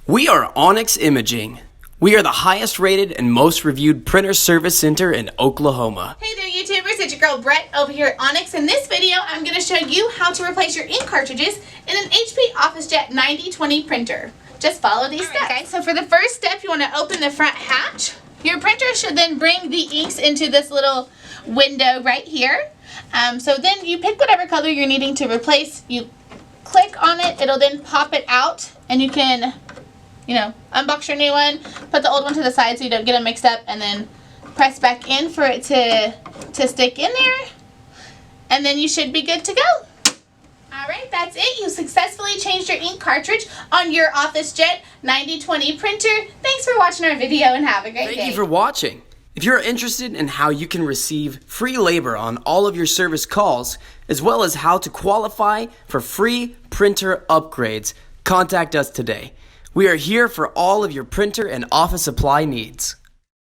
We are Onyx Imaging. We are the highest rated and most reviewed printer service center in Oklahoma. Hey there YouTubers, it's your girl Brett over here at Onyx. In this video, I'm going to show you how to replace your ink cartridges in an HP OfficeJet 9020 printer. Just follow these steps. Okay, so for the first step, you want to open the front hatch. Your printer should then bring the inks into this little window right here. So then you pick whatever color you're needing to replace. You click on it, it'll then pop it out, and you can unbox your new one, put the old one to the side so you don't get them mixed up, and then press back in for it to stick in there, and then you should be good to go. Alright, that's it. You successfully changed your ink cartridge on your OfficeJet 9020 printer. Thanks for watching our video and have a great day. Thank you for watching. If you're interested in how you can receive free labor on all of your service calls, as well as how to qualify for free printer upgrades, contact us today. We are here for all of your printer and office supply needs.